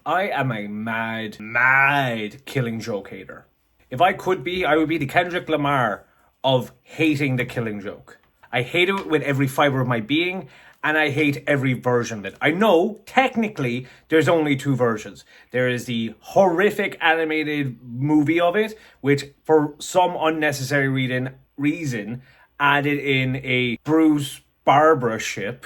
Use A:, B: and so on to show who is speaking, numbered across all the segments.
A: I am a mad Killing Joke hater. If I could be, I would be the Kendrick Lamar of hating the Killing Joke. I hate it with every fiber of my being, and I hate every version of it. I know, technically, there's only two versions. There is the horrific animated movie of it, which, for some unnecessary reason, added in a Bruce Barbara ship.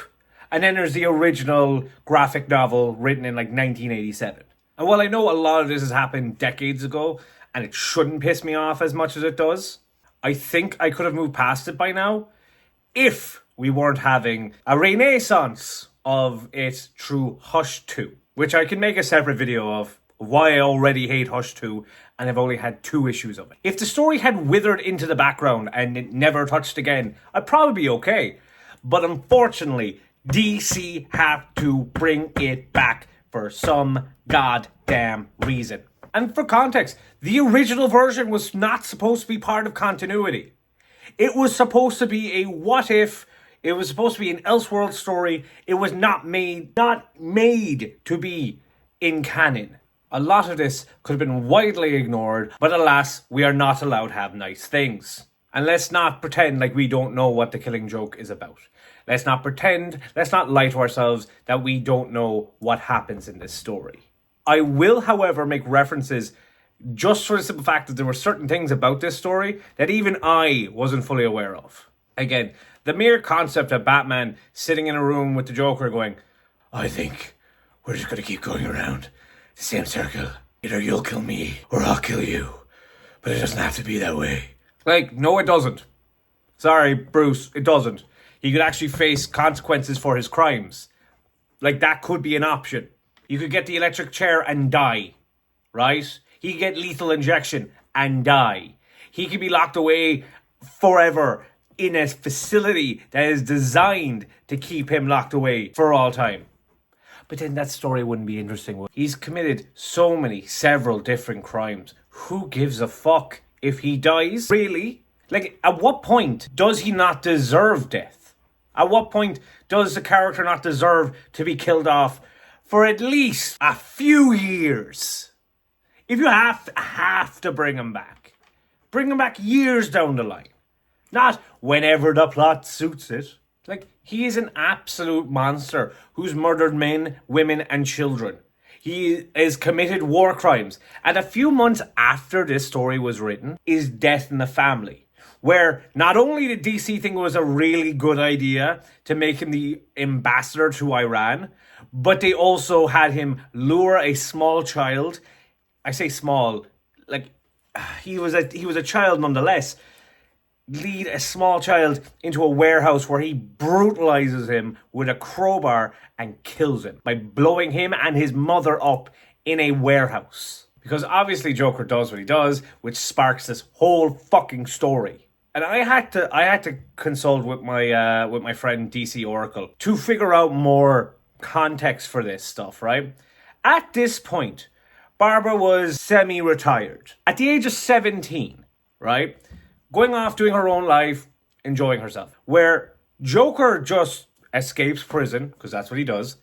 A: And then there's the original graphic novel written in like 1987. And while I know a lot of this has happened decades ago, and it shouldn't piss me off as much as it does, I think I could have moved past it by now if we weren't having a renaissance of it through Hush 2, which I can make a separate video of why I already hate Hush 2 and I've only had 2 issues of it. If the story had withered into the background and it never touched again, I'd probably be okay. But unfortunately, DC have to bring it back for some goddamn reason. And for context, the original version was not supposed to be part of continuity. It was supposed to be a what if. It was supposed to be an Elseworld story. It was not made to be in canon. A lot of this could have been widely ignored, but alas, we are not allowed to have nice things. And let's not pretend like we don't know what The Killing Joke is about. Let's not lie to ourselves that we don't know what happens in this story. I will, however, make references just for the simple fact that there were certain things about this story that even I wasn't fully aware of. Again, the mere concept of Batman sitting in a room with the Joker going, I think we're just going to keep going around the same circle. Either you'll kill me or I'll kill you. But it doesn't have to be that way. Like, no, it doesn't. Sorry, Bruce, it doesn't. He could actually face consequences for his crimes. Like, that could be an option. You could get the electric chair and die, right? He could get lethal injection and die. He could be locked away forever in a facility that is designed to keep him locked away for all time. But then that story wouldn't be interesting. He's committed several different crimes. Who gives a fuck if he dies? Really? Like, at what point does he not deserve death? At what point does the character not deserve to be killed off for at least a few years? If you have to bring him back years down the line. Not whenever the plot suits it. Like, he is an absolute monster who's murdered men, women, and children. He has committed war crimes. And a few months after this story was written is Death in the Family, where not only did DC think it was a really good idea to make him the ambassador to Iran, but they also had him lure a small child. I say small, like he was a child nonetheless. Lead a small child into a warehouse where he brutalizes him with a crowbar and kills him by blowing him and his mother up in a warehouse. Because obviously Joker does what he does, which sparks this whole fucking story. And I had to consult with my friend DC Oracle to figure out more context for this stuff, right? At this point, Barbara was semi-retired. At the age of 17, right? Going off, doing her own life, enjoying herself. Where Joker just escapes prison, because that's what he does.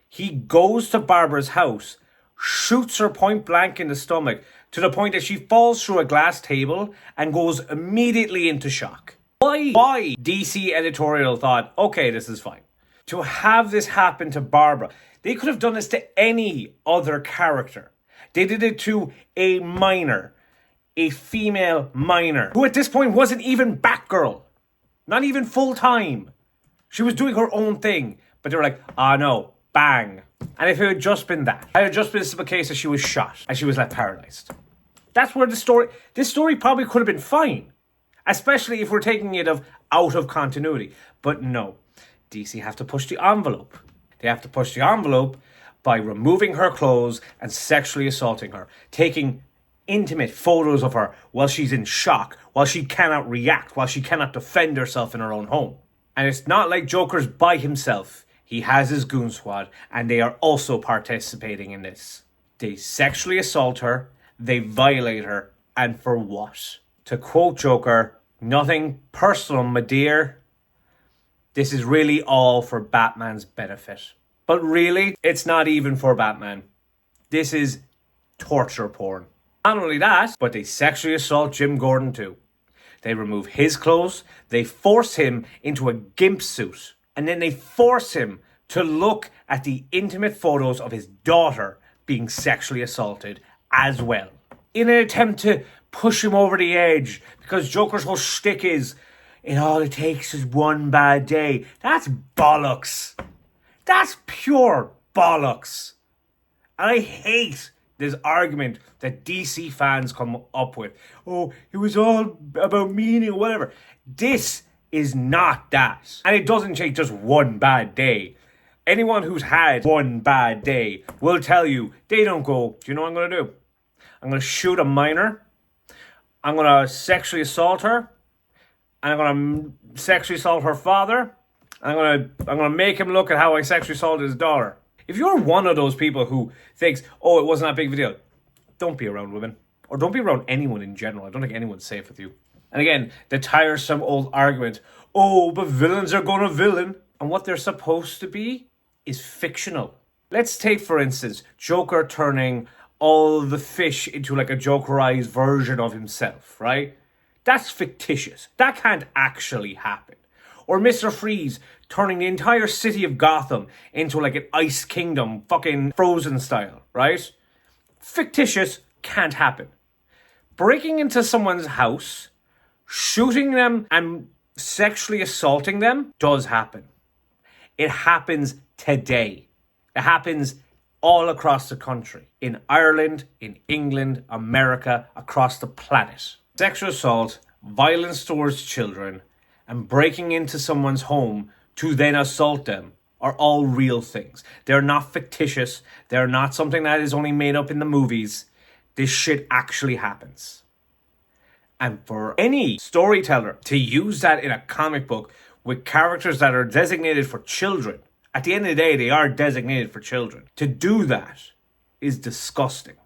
A: He goes to Barbara's house, shoots her point blank in the stomach, to the point that she falls through a glass table and goes immediately into shock. Why? DC editorial thought, okay, this is fine. To have this happen to Barbara, they could have done this to any other character. They did it to a minor. A female minor, who at this point wasn't even Batgirl. Not even full-time. She was doing her own thing. But they were like, no, bang. And if it had just been that, it had just been a case that she was shot and she was left paralyzed. That's where this story probably could have been fine. Especially if we're taking it out of continuity. But no, DC have to push the envelope. They have to push the envelope by removing her clothes and sexually assaulting her. Taking intimate photos of her while she's in shock, while she cannot react, while she cannot defend herself in her own home. And it's not like Joker's by himself. He has his goon squad, and they are also participating in this. They sexually assault her, they violate her, and for what? To quote Joker, nothing personal, my dear. This is really all for Batman's benefit. But really, it's not even for Batman. This is torture porn. Not only that, but they sexually assault Jim Gordon too. They remove his clothes, they force him into a gimp suit, and then they force him to look at the intimate photos of his daughter being sexually assaulted as well, in an attempt to push him over the edge, because Joker's whole shtick is, all it takes is one bad day. That's bollocks. That's pure bollocks. And I hate this argument that DC fans come up with. Oh, it was all about meaning or whatever. This is not that. And it doesn't take just one bad day. Anyone who's had one bad day will tell you, they don't go, do you know what I'm going to do? I'm going to shoot a minor. I'm going to sexually assault her. And I'm going to sexually assault her father. And I'm going to make him look at how I sexually assaulted his daughter. If you're one of those people who thinks, oh, it wasn't that big of a deal, don't be around women. Or don't be around anyone in general. I don't think anyone's safe with you. And again, the tiresome old argument, oh, but villains are going to villain. And what they're supposed to be is fictional. Let's take, for instance, Joker turning all the fish into like a Jokerized version of himself, right? That's fictitious. That can't actually happen. Or Mr. Freeze turning the entire city of Gotham into like an Ice Kingdom, fucking Frozen style, right? Fictitious, can't happen. Breaking into someone's house, shooting them and sexually assaulting them does happen. It happens today. It happens all across the country. In Ireland, in England, America, across the planet. Sexual assault, violence towards children, and breaking into someone's home to then assault them are all real things. They're not fictitious. They're not something that is only made up in the movies. This shit actually happens. And for any storyteller to use that in a comic book with characters that are designated for children, at the end of the day, they are designated for children. To do that is disgusting.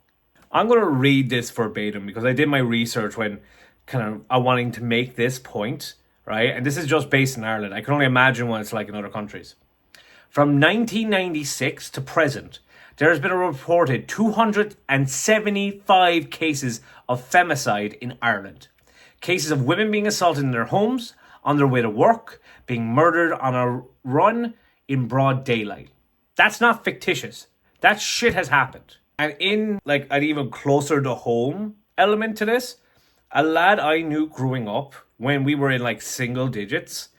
A: I'm going to read this verbatim because I did my research when kind of wanting to make this point. Right? And this is just based in Ireland. I can only imagine what it's like in other countries. From 1996 to present, there has been a reported 275 cases of femicide in Ireland. Cases of women being assaulted in their homes, on their way to work, being murdered on a run in broad daylight. That's not fictitious. That shit has happened. And in like an even closer to home element to this, a lad I knew growing up, when we were in like single digits,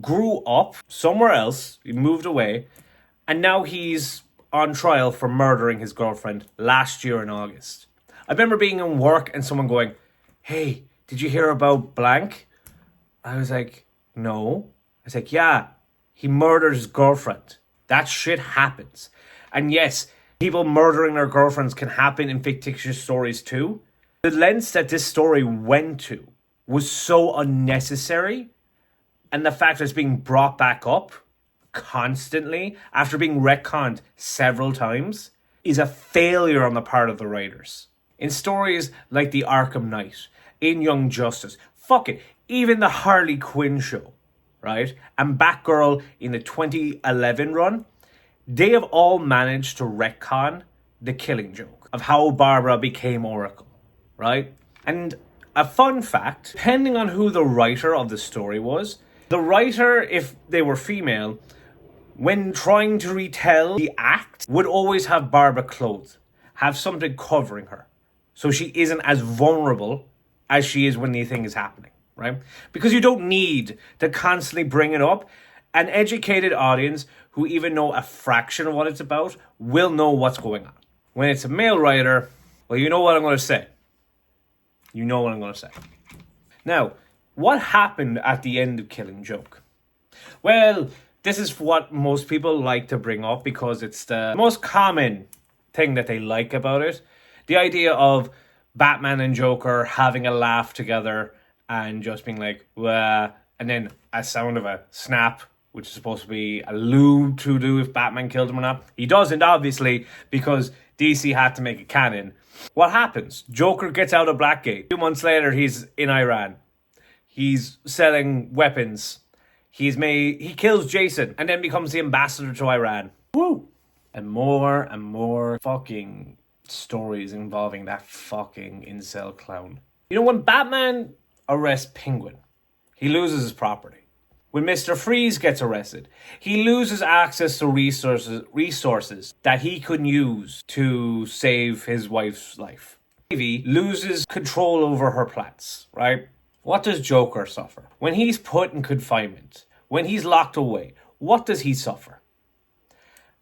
A: grew up somewhere else, he moved away, and now he's on trial for murdering his girlfriend last year in August. I remember being in work and someone going, hey, did you hear about blank? I was like, no. I was like, yeah, he murdered his girlfriend. That shit happens. And yes, people murdering their girlfriends can happen in fictitious stories too. The lengths that this story went to was so unnecessary, and the fact that it's being brought back up constantly after being retconned several times is a failure on the part of the writers. In stories like The Arkham Knight, in Young Justice, fuck it, even the Harley Quinn show, right? And Batgirl in the 2011 run, they have all managed to retcon the Killing Joke of how Barbara became Oracle, right? And a fun fact, depending on who the writer of the story was, the writer, if they were female, when trying to retell the act, would always have Barbara clothed, have something covering her, so she isn't as vulnerable as she is when the thing is happening, right? Because you don't need to constantly bring it up. An educated audience who even know a fraction of what it's about will know what's going on. When it's a male writer, well, you know what I'm going to say. You know what I'm going to say. Now, what happened at the end of Killing Joke? Well, this is what most people like to bring up because it's the most common thing that they like about it. The idea of Batman and Joker having a laugh together and just being like, wah, and then a sound of a snap, which is supposed to be allude to do if Batman killed him or not. He doesn't, obviously, because DC had to make it canon. What happens? Joker gets out of Blackgate. 2 months later, he's in Iran. He's selling weapons. He kills Jason and then becomes the ambassador to Iran. Woo! And more fucking stories involving that fucking incel clown. You know, when Batman arrests Penguin, he loses his property. When Mr. Freeze gets arrested, he loses access to resources that he could use to save his wife's life. Ivy loses control over her plants, right? What does Joker suffer? When he's put in confinement, when he's locked away, what does he suffer?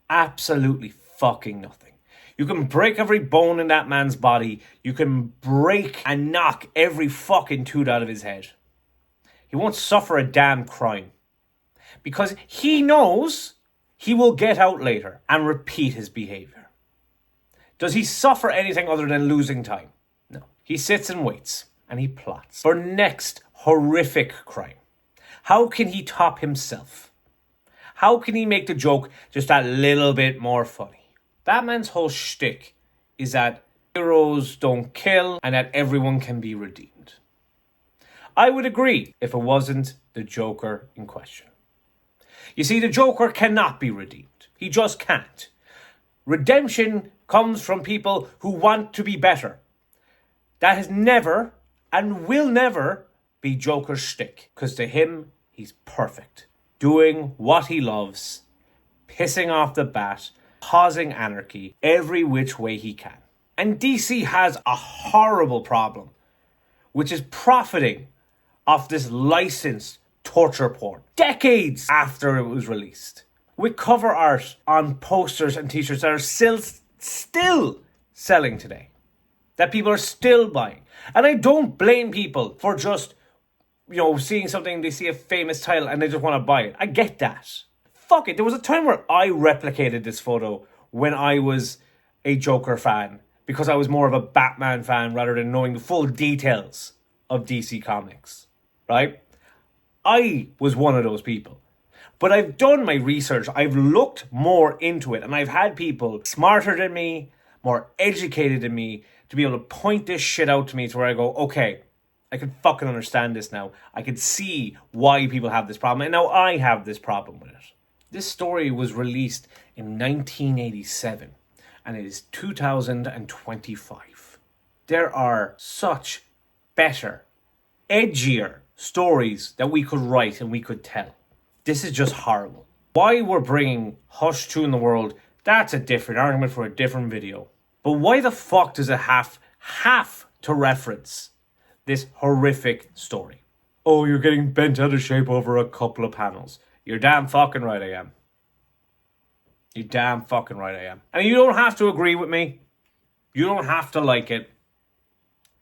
A: Absolutely fucking nothing. You can break every bone in that man's body. You can break and knock every fucking tooth out of his head. He won't suffer a damn crime. Because he knows he will get out later and repeat his behaviour. Does he suffer anything other than losing time? No. He sits and waits and he plots for next horrific crime. How can he top himself? How can he make the joke just that little bit more funny? Batman's whole shtick is that heroes don't kill and that everyone can be redeemed. I would agree if it wasn't the Joker in question. You see, the Joker cannot be redeemed. He just can't. Redemption comes from people who want to be better. That has never and will never be Joker's shtick. Because to him, he's perfect. Doing what he loves, pissing off the bat, causing anarchy every which way he can. And DC has a horrible problem, which is profiting off this licensed torture porn decades after it was released, with cover art on posters and t-shirts that are still selling today, that people are still buying. And I don't blame people for just, seeing something, they see a famous title and they just want to buy it. I get that. Fuck it. There was a time where I replicated this photo when I was a Joker fan, because I was more of a Batman fan rather than knowing the full details of DC Comics, right? I was one of those people. But I've done my research. I've looked more into it. And I've had people smarter than me, more educated than me, to be able to point this shit out to me to where I go, okay, I can fucking understand this now. I can see why people have this problem. And now I have this problem with it. This story was released in 1987. And it is 2025. There are such better, edgier stories that we could write and we could tell. This is just horrible. Why we're bringing Hush 2 in the world, that's a different argument for a different video. But why the fuck does it have to reference this horrific story? Oh, you're getting bent out of shape over a couple of panels. You're damn fucking right I am. You're damn fucking right I am. And you don't have to agree with me. You don't have to like it.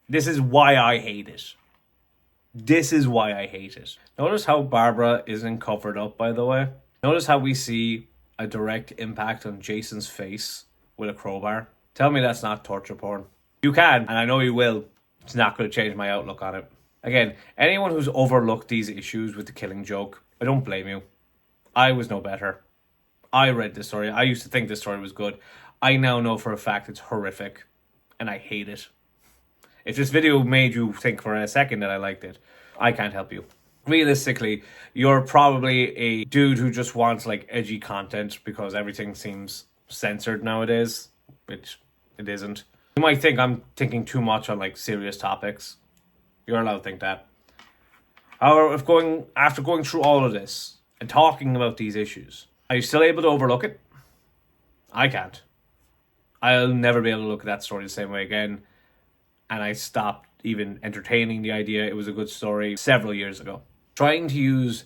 A: This is why I hate it. This is why I hate it. Notice how Barbara isn't covered up, by the way. Notice how we see a direct impact on Jason's face with a crowbar. Tell me that's not torture porn. You can, and I know you will. It's not going to change my outlook on it. Again, anyone who's overlooked these issues with the Killing Joke, I don't blame you. I was no better. I read this story. I used to think this story was good. I now know for a fact it's horrific, and I hate it. If this video made you think for a second that I liked it, I can't help you. Realistically, you're probably a dude who just wants edgy content because everything seems censored nowadays, which it isn't. You might think I'm thinking too much on serious topics. You're allowed to think that. However, after going through all of this and talking about these issues, are you still able to overlook it? I can't. I'll never be able to look at that story the same way again. And I stopped even entertaining the idea it was a good story several years ago. Trying to use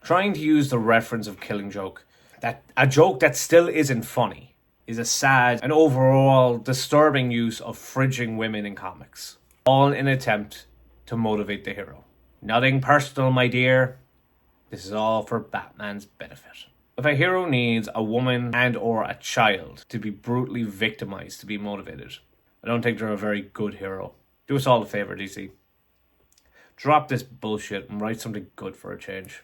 A: the reference of Killing Joke, that a joke that still isn't funny, is a sad and overall disturbing use of fridging women in comics. All in an attempt to motivate the hero. Nothing personal, my dear. This is all for Batman's benefit. If a hero needs a woman and or a child to be brutally victimized to be motivated, I don't think they're a very good hero. Do us all a favor, DC. Drop this bullshit and write something good for a change.